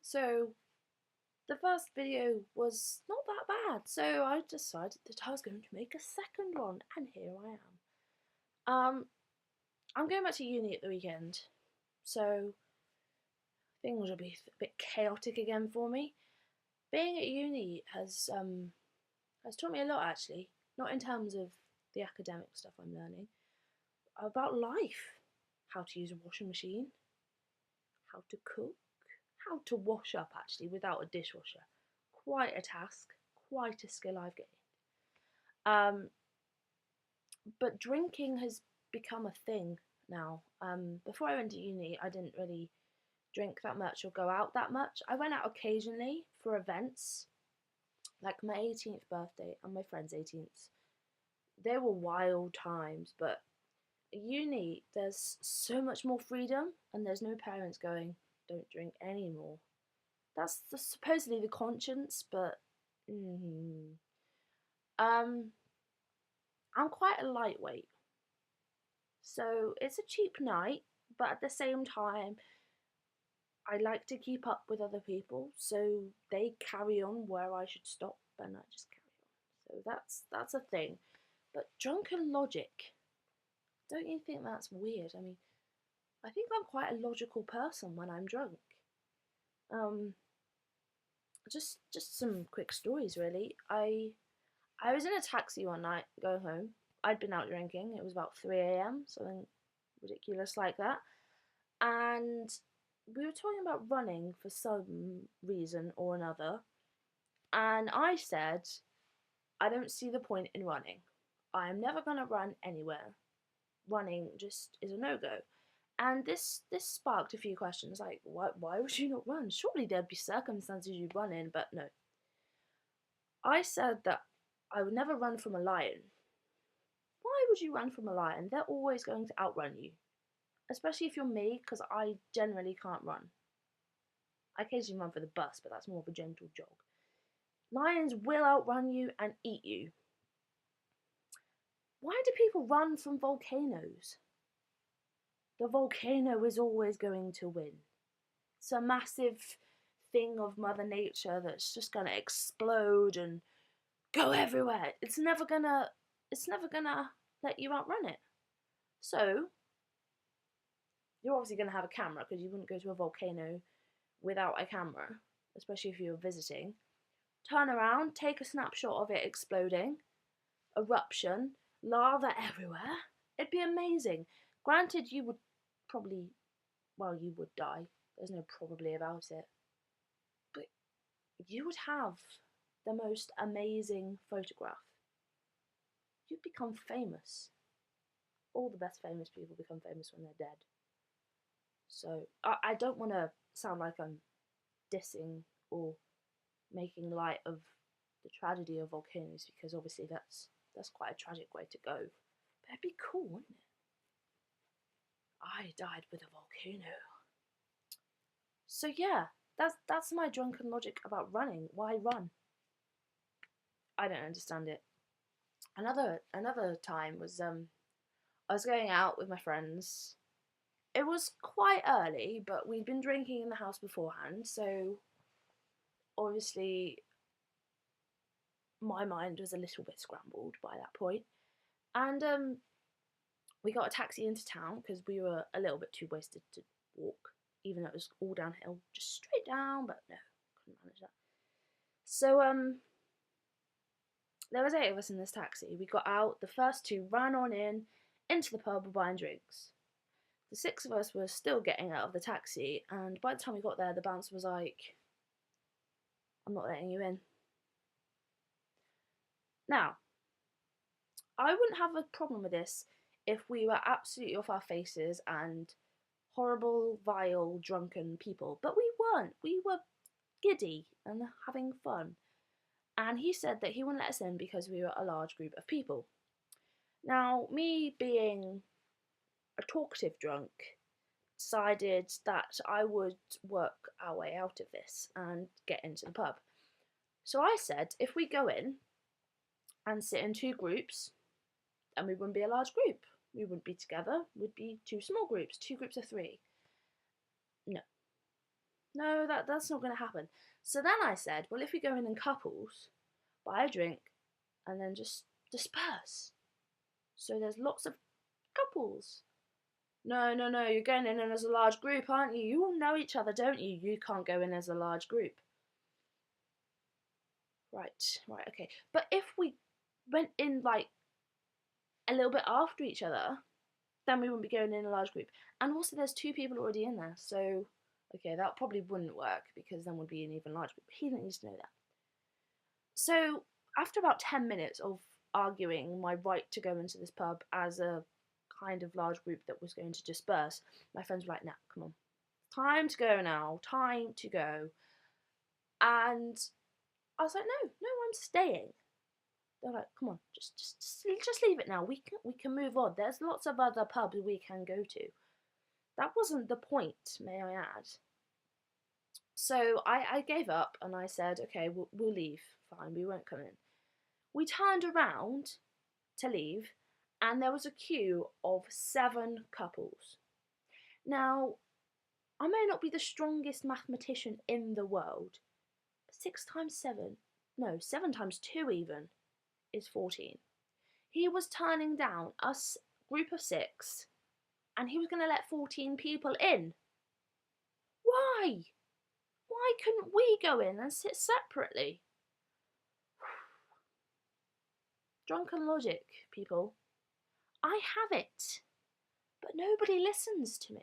So the first video was not that bad, so I decided that I was going to make a second one, and here I am. I'm going back to uni at the weekend, so things will be a bit chaotic again for me. Being at uni has taught me a lot actually, not in terms of the academic stuff I'm learning, about life, how to use a washing machine, how to cook, how to wash up actually without a dishwasher. Quite a task, quite a skill I've gained. Um, but drinking has become a thing now. Before I went to uni, I didn't really drink that much or go out that much. I went out occasionally for events, like my 18th birthday and my friend's 18th. They were wild times, but at uni, there's so much more freedom, and there's no parents going, don't drink anymore. That's supposedly the conscience, but um, I'm quite a lightweight, so it's a cheap night, but at the same time, I like to keep up with other people, so they carry on where I should stop, and I just carry on. So that's a thing. But drunken logic, don't you think that's weird? I mean, I think I'm quite a logical person when I'm drunk. Um, just some quick stories really. I was in a taxi one night going home. I'd been out drinking. It was about 3 a.m., something ridiculous like that. And we were talking about running for some reason or another. And I said, I don't see the point in running. I am never going to run anywhere. Running just is a no go. And this sparked a few questions like, why would you not run? Surely there'd be circumstances you'd run in, but no. I said that I would never run from a lion. Why would you run from a lion? They're always going to outrun you. Especially if you're me, because I generally can't run. I occasionally run for the bus, but that's more of a gentle jog. Lions will outrun you and eat you. Why do people run from volcanoes? The volcano is always going to win. It's a massive thing of Mother Nature that's just gonna explode and go everywhere. It's never gonna let you outrun it. So you're obviously gonna have a camera because you wouldn't go to a volcano without a camera, especially if you were visiting. Turn around, take a snapshot of it exploding, eruption, lava everywhere. It'd be amazing. Granted, you would probably, well, you would die. There's no probably about it. But you would have the most amazing photograph. You'd become famous. All the best famous people become famous when they're dead. So I don't want to sound like I'm dissing or making light of the tragedy of volcanoes because obviously that's quite a tragic way to go. But it'd be cool, wouldn't it? I died with a volcano. So yeah, that's my drunken logic about running. Why run? I don't understand it. Another time was I was going out with my friends. It was quite early, but we'd been drinking in the house beforehand, so obviously my mind was a little bit scrambled by that point. And we got a taxi into town because we were a little bit too wasted to walk, even though it was all downhill, just straight down, but no, couldn't manage that. So there was 8 of us in this taxi. We got out, the first 2 ran on into the pub buying drinks. The 6 of us were still getting out of the taxi, and by the time we got there, the bouncer was like, I'm not letting you in. Now, I wouldn't have a problem with this if we were absolutely off our faces and horrible, vile, drunken people, but we weren't. We were giddy and having fun. And he said that he wouldn't let us in because we were a large group of people. Now, me being a talkative drunk, decided that I would work our way out of this and get into the pub. So I said, if we go in and sit in 2 groups, then we wouldn't be a large group. We wouldn't be together, we'd be 2 small groups, 2 groups of 3. No. No, that's not going to happen. So then I said, well, if we go in couples, buy a drink, and then just disperse. So there's lots of couples. No, no, no, you're going in as a large group, aren't you? You all know each other, don't you? You can't go in as a large group. Right, right, okay. But if we went in like a little bit after each other, then we wouldn't be going in a large group. And also there's 2 people already in there, so okay, that probably wouldn't work because then we'd be an even larger group. He didn't need to know that. So after about 10 minutes of arguing my right to go into this pub as a kind of large group that was going to disperse, my friends were like, nah, come on. Time to go now, time to go. And I was like, no, I'm staying. They're like, come on, just leave it now. We can move on. There's lots of other pubs we can go to. That wasn't the point, may I add. So I gave up and I said, okay, we'll leave. Fine, we won't come in. We turned around to leave, and there was a queue of 7 couples. Now, I may not be the strongest mathematician in the world, but 6 times 7, no, 7 times 2 even, is 14. He was turning down a group of 6, and he was going to let 14 people in. Why? Why couldn't we go in and sit separately? Drunken Logic, people. I have it, but nobody listens to me.